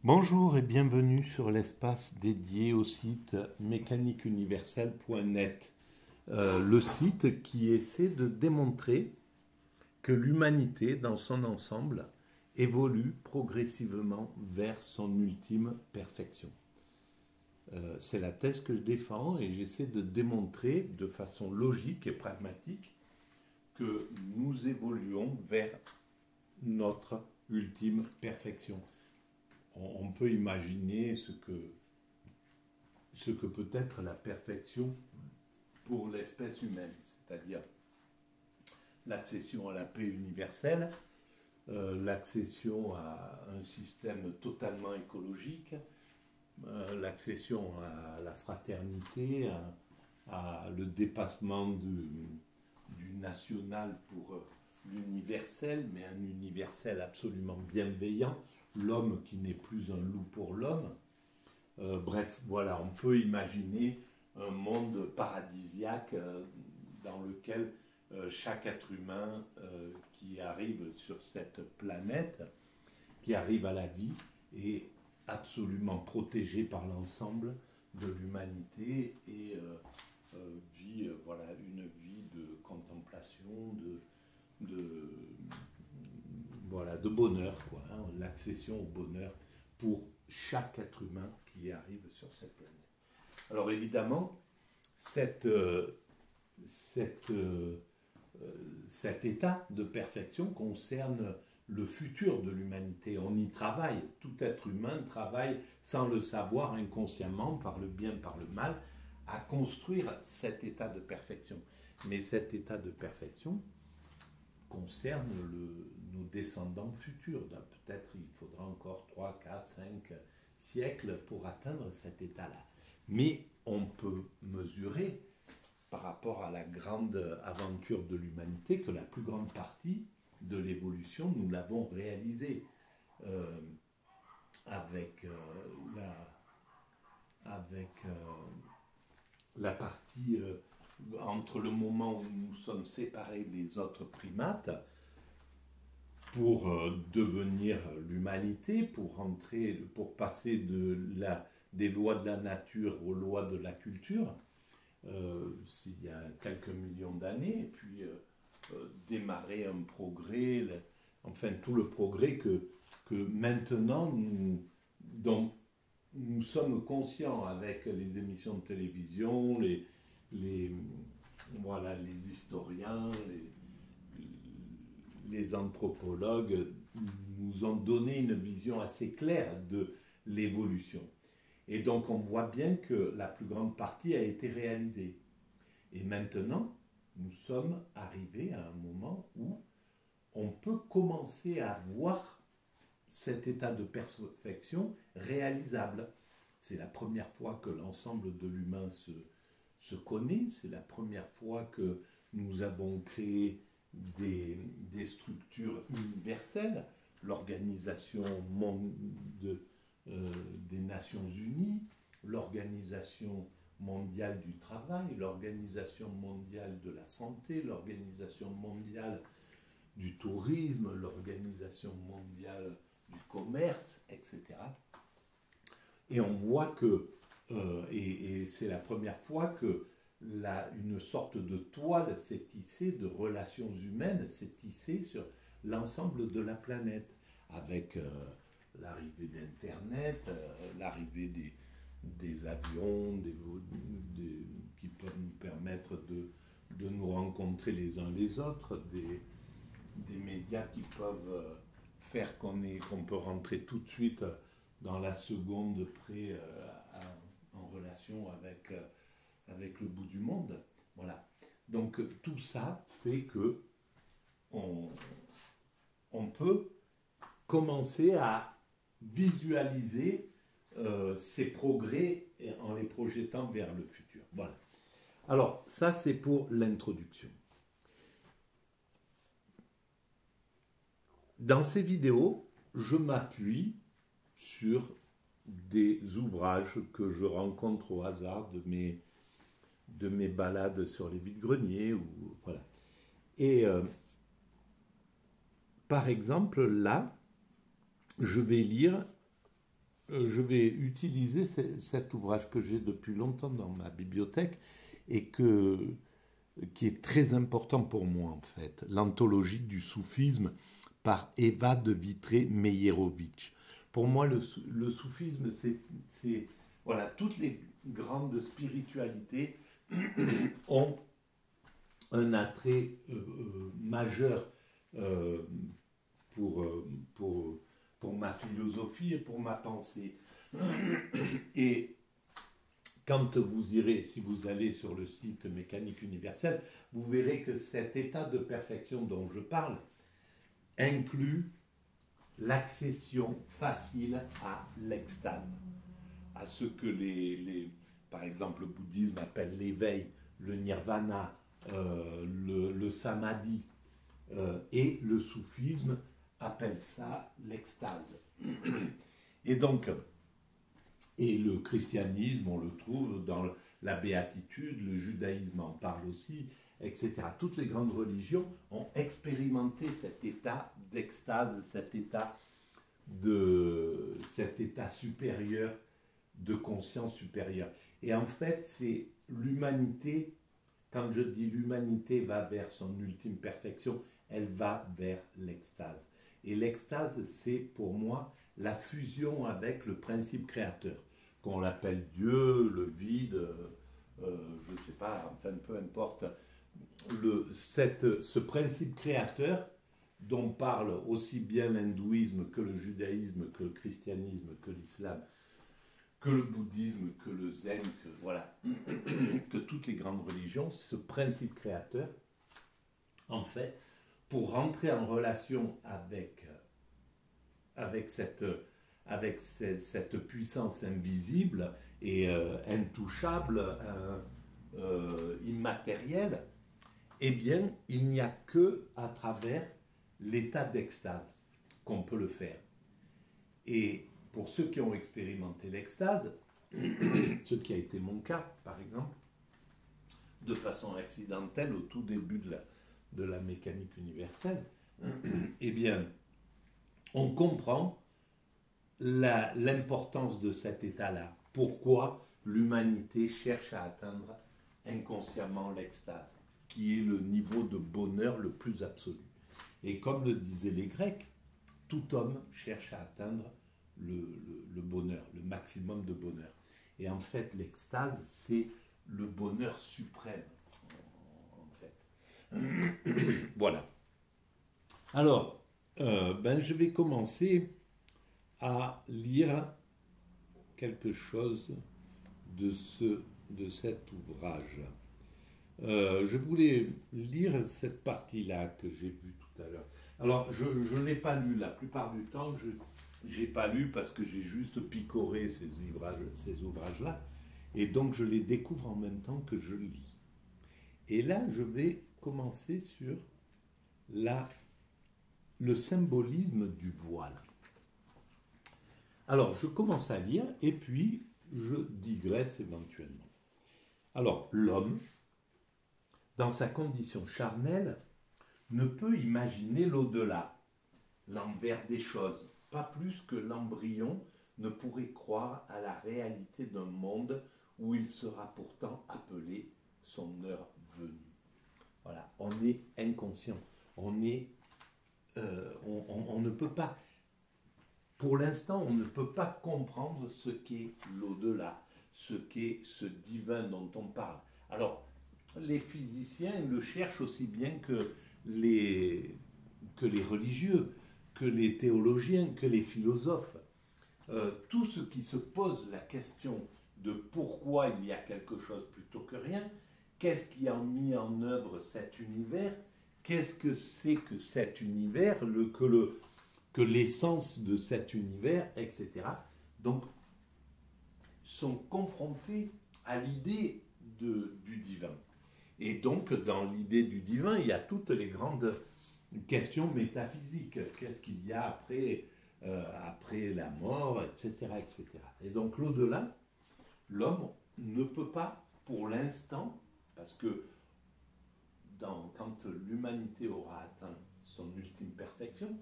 Bonjour et bienvenue sur l'espace dédié au site mécaniqueuniverselle.net, le site qui essaie de démontrer que l'humanité dans son ensemble évolue progressivement vers son ultime perfection. C'est la thèse que je défends et j'essaie de démontrer de façon logique et pragmatique que nous évoluons vers notre ultime perfection. On peut imaginer ce que peut être la perfection pour l'espèce humaine, c'est-à-dire l'accession à la paix universelle, l'accession à un système totalement écologique, l'accession à la fraternité, à le dépassement du national pour l'universel, mais un universel absolument bienveillant, l'homme qui n'est plus un loup pour l'homme. Bref, voilà, on peut imaginer un monde paradisiaque dans lequel chaque être humain qui arrive sur cette planète, qui arrive à la vie, est absolument protégé par l'ensemble de l'humanité et vit voilà, une vie de contemplation, voilà, de bonheur, quoi, hein, l'accession au bonheur pour chaque être humain qui arrive sur cette planète. Alors évidemment, cet état de perfection concerne le futur de l'humanité. On y travaille, tout être humain travaille sans le savoir inconsciemment, par le bien, par le mal, à construire cet état de perfection. Mais cet état de perfection concerne nos descendants futurs. Peut-être il faudra encore 3, 4, 5 siècles pour atteindre cet état-là. Mais on peut mesurer, par rapport à la grande aventure de l'humanité, que la plus grande partie de l'évolution, nous l'avons réalisée avec la partie entre le moment où nous sommes séparés des autres primates pour devenir l'humanité, pour passer des lois de la nature aux lois de la culture, s'il y a quelques millions d'années, et puis démarrer un progrès, enfin tout le progrès que maintenant dont nous sommes conscients avec les émissions de télévision, voilà, les historiens, les anthropologues nous ont donné une vision assez claire de l'évolution. Et donc on voit bien que la plus grande partie a été réalisée. Et maintenant, nous sommes arrivés à un moment où on peut commencer à voir cet état de perfection réalisable. C'est la première fois que l'ensemble de l'humain se connaît, c'est la première fois que nous avons créé des structures universelles, l'Organisation des Nations Unies, l'Organisation mondiale du travail, l'Organisation mondiale de la santé, l'Organisation mondiale du tourisme, l'Organisation mondiale du commerce, etc. Et on voit que, et c'est la première fois que une sorte de toile s'est tissée de relations humaines, s'est tissée sur l'ensemble de la planète, avec l'arrivée d'Internet, l'arrivée des avions, qui peuvent nous permettre de nous rencontrer les uns les autres, des médias qui peuvent faire qu'on peut rentrer tout de suite dans la seconde près en relation avec le bout du monde. Voilà. Donc tout ça fait que on peut commencer à visualiser ces progrès en les projetant vers le futur. Voilà. Alors, ça c'est pour l'introduction. Dans ces vidéos, je m'appuie sur des ouvrages que je rencontre au hasard de mes balades sur les vides-greniers. Voilà. Et par exemple, là, je vais lire je vais utiliser cet ouvrage que j'ai depuis longtemps dans ma bibliothèque et qui est très important pour moi en fait, l'anthologie du soufisme par Eva de Vitré-Meyerovitch. Pour moi, le soufisme, voilà, toutes les grandes spiritualités ont un attrait majeur euh, pour, pour ma philosophie et pour ma pensée. Et quand vous irez, si vous allez sur le site Mécanique universelle, vous verrez que cet état de perfection dont je parle inclut l'accession facile à l'extase, à ce que par exemple, le bouddhisme appelle l'éveil, le nirvana, le samadhi, et le soufisme appelle ça l'extase. Et donc, et le christianisme, on le trouve dans la béatitude, le judaïsme en parle aussi, etc. Toutes les grandes religions ont expérimenté cet état d'extase, cet état supérieur, de conscience supérieure. Et en fait, c'est l'humanité, quand je dis l'humanité va vers son ultime perfection, elle va vers l'extase. Et l'extase, c'est pour moi la fusion avec le principe créateur, qu'on l'appelle Dieu, le vide, je ne sais pas, enfin peu importe. Ce principe créateur dont parle aussi bien l'hindouisme que le judaïsme, que le christianisme, que l'islam, que le bouddhisme, que le zen, que, voilà, que toutes les grandes religions, ce principe créateur, en fait, pour rentrer en relation avec cette puissance invisible et intouchable, immatérielle, eh bien, il n'y a que à travers l'état d'extase qu'on peut le faire. Et pour ceux qui ont expérimenté l'extase, ce qui a été mon cas, par exemple, de façon accidentelle au tout début de la mécanique universelle, eh bien, on comprend l'importance de cet état-là. Pourquoi l'humanité cherche à atteindre inconsciemment l'extase, qui est le niveau de bonheur le plus absolu. Et comme le disaient les Grecs, tout homme cherche à atteindre le bonheur, le maximum de bonheur. Et en fait, l'extase, c'est le bonheur suprême, en fait. Voilà. Alors, je vais commencer à lire quelque chose de cet ouvrage. Je voulais lire cette partie-là que j'ai vue tout à l'heure. Alors, je ne l'ai pas lu la plupart du temps, je n'ai pas lu parce que j'ai juste picoré ces ouvrages-là, et donc je les découvre en même temps que je lis. Et là, je vais commencer sur le symbolisme du voile. Alors, je commence à lire et puis je digresse éventuellement. Alors, l'homme, dans sa condition charnelle, ne peut imaginer l'au-delà, l'envers des choses, pas plus que l'embryon ne pourrait croire à la réalité d'un monde où il sera pourtant appelé son heure venue. Voilà, on est inconscient, on ne peut pas, pour l'instant, on ne peut pas comprendre ce qu'est l'au-delà, ce qu'est ce divin dont on parle. Alors, les physiciens le cherchent aussi bien que les religieux, que les théologiens, que les philosophes. Tous ceux qui se posent la question de pourquoi il y a quelque chose plutôt que rien, qu'est-ce qui a mis en œuvre cet univers, qu'est-ce que c'est que cet univers, que l'essence de cet univers, etc. Donc, sont confrontés à l'idée du divin. Et donc, dans l'idée du divin, il y a toutes les grandes questions métaphysiques. Qu'est-ce qu'il y a après la mort, etc., etc. Et donc, l'au-delà, l'homme ne peut pas, pour l'instant, parce que quand l'humanité aura atteint son ultime perfection,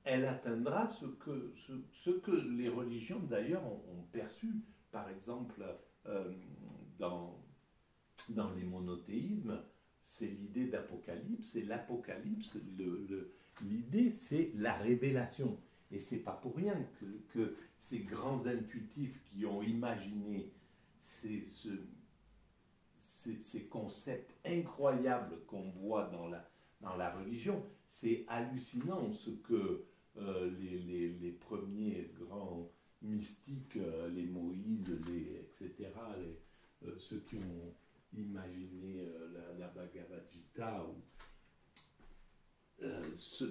elle atteindra ce que les religions d'ailleurs ont perçu. Par exemple, dans les monothéismes, c'est l'idée d'apocalypse, et l'apocalypse, l'idée, c'est la révélation. Et c'est pas pour rien que ces grands intuitifs qui ont imaginé ces concepts incroyables qu'on voit dans la religion, c'est hallucinant ce que les premiers grands mystiques, les Moïse, etc., ceux qui ont imaginé la Bhagavad Gita,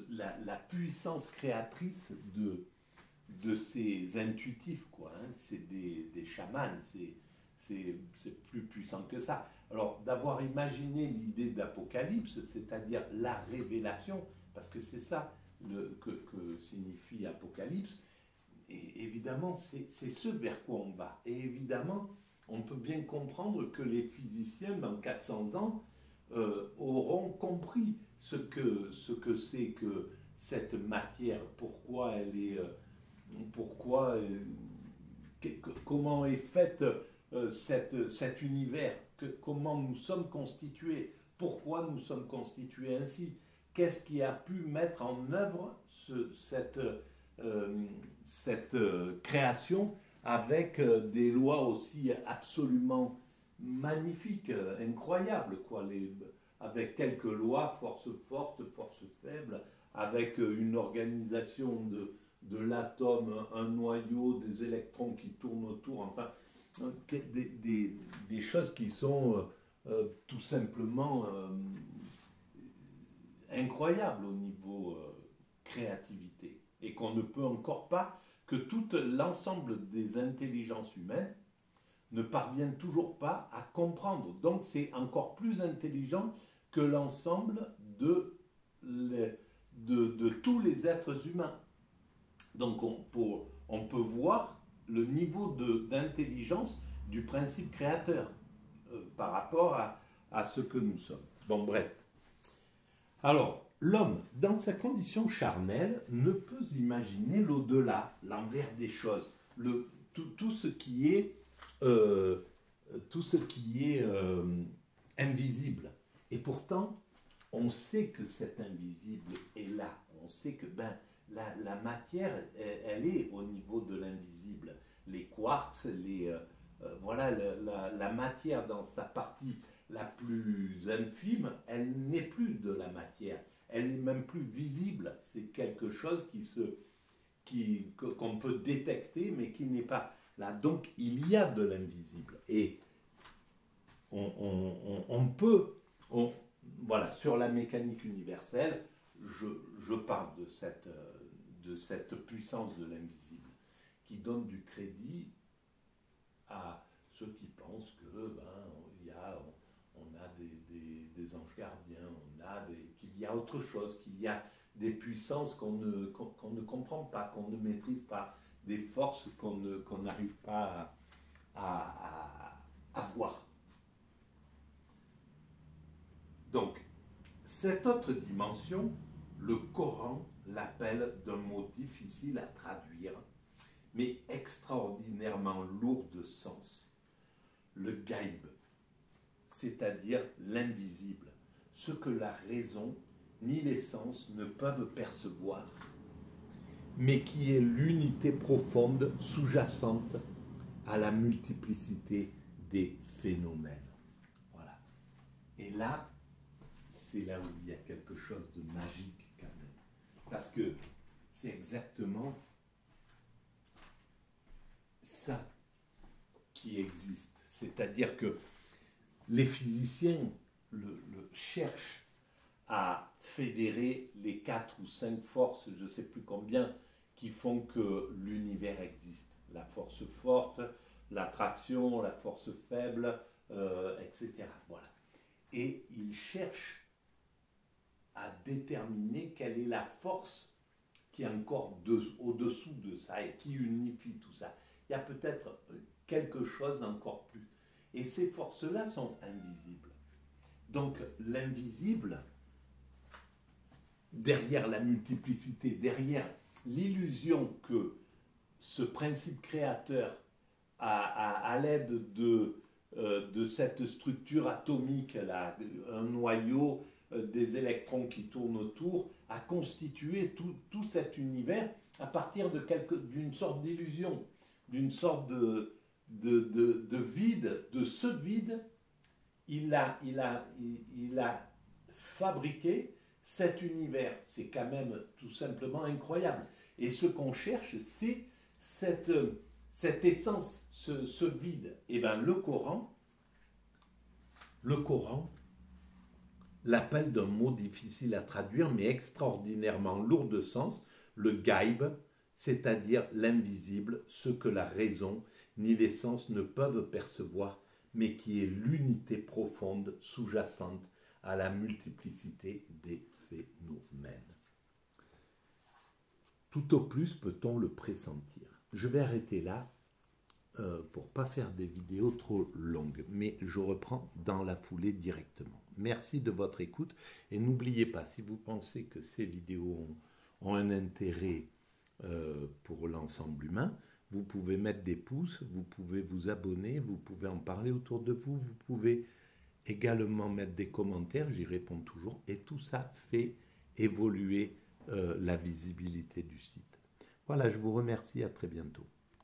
la puissance créatrice de ces intuitifs, quoi. Hein. C'est des chamans, c'est plus puissant que ça. Alors, d'avoir imaginé l'idée d'apocalypse, c'est-à-dire la révélation, parce que c'est ça que signifie apocalypse, et évidemment, c'est ce vers quoi on va. Et évidemment, on peut bien comprendre que les physiciens, dans 400 ans, auront compris ce que c'est que cette matière, pourquoi elle est... comment est faite cet univers, comment nous sommes constitués, pourquoi nous sommes constitués ainsi, qu'est-ce qui a pu mettre en œuvre cette création avec des lois aussi absolument magnifiques, incroyables, quoi, avec quelques lois, force forte, force faible, avec une organisation de l'atome, un noyau, des électrons qui tournent autour, enfin, des choses qui sont tout simplement incroyables au niveau créativité, et qu'on ne peut encore pas, que tout l'ensemble des intelligences humaines ne parviennent toujours pas à comprendre. Donc c'est encore plus intelligent que l'ensemble de tous les êtres humains. Donc on peut voir le niveau d'intelligence du principe créateur par rapport à ce que nous sommes. Bon, bref. Alors, l'homme, dans sa condition charnelle, ne peut imaginer l'au-delà, l'envers des choses, tout ce qui est, invisible. Et pourtant, on sait que cet invisible est là. On sait que la matière, elle est au niveau de l'invisible. Les quarks, voilà, la matière dans sa partie la plus infime, elle n'est plus de la matière. Elle n'est même plus visible. C'est quelque chose qu'on peut détecter, mais qui n'est pas là. Donc, il y a de l'invisible. Et on peut... voilà, sur la mécanique universelle, je parle de cette puissance de l'invisible qui donne du crédit à ceux qui pensent que on a des anges gardiens, qu'il y a autre chose, qu'il y a des puissances qu'on ne comprend pas, qu'on ne maîtrise pas, des forces qu'on n'arrive pas à voir. Donc, cette autre dimension, le Coran l'appelle d'un mot difficile à traduire, mais extraordinairement lourd de sens. Le gaïb, c'est-à-dire l'invisible, ce que la raison ni les sens ne peuvent percevoir, mais qui est l'unité profonde sous-jacente à la multiplicité des phénomènes. Voilà. Et là, c'est là où il y a quelque chose de magique quand même. Parce que c'est exactement ça qui existe. C'est-à-dire que les physiciens cherchent à fédérer les 4 ou 5 forces, je ne sais plus combien, qui font que l'univers existe. La force forte, l'attraction, la force faible, etc. Voilà. Et ils cherchent à déterminer quelle est la force qui est encore au-dessous de ça et qui unifie tout ça. Il y a peut-être quelque chose d'encore plus. Et ces forces-là sont invisibles. Donc l'invisible, derrière la multiplicité, derrière l'illusion que ce principe créateur, à l'aide de cette structure atomique, là, un noyau, des électrons qui tournent autour, a constitué tout cet univers à partir d'une sorte d'illusion, d'une sorte de vide. De ce vide, il a fabriqué cet univers. C'est quand même tout simplement incroyable. Et ce qu'on cherche, c'est cette essence, ce vide. Et bien le Coran l'appelle d'un mot difficile à traduire, mais extraordinairement lourd de sens, le gaïb, c'est-à-dire l'invisible, ce que la raison ni les sens ne peuvent percevoir, mais qui est l'unité profonde sous-jacente à la multiplicité des phénomènes. Tout au plus peut-on le pressentir. Je vais arrêter là pour ne pas faire des vidéos trop longues, mais je reprends dans la foulée directement. Merci de votre écoute et n'oubliez pas, si vous pensez que ces vidéos ont un intérêt pour l'ensemble humain, vous pouvez mettre des pouces, vous pouvez vous abonner, vous pouvez en parler autour de vous, vous pouvez également mettre des commentaires, j'y réponds toujours, et tout ça fait évoluer la visibilité du site. Voilà, je vous remercie, à très bientôt.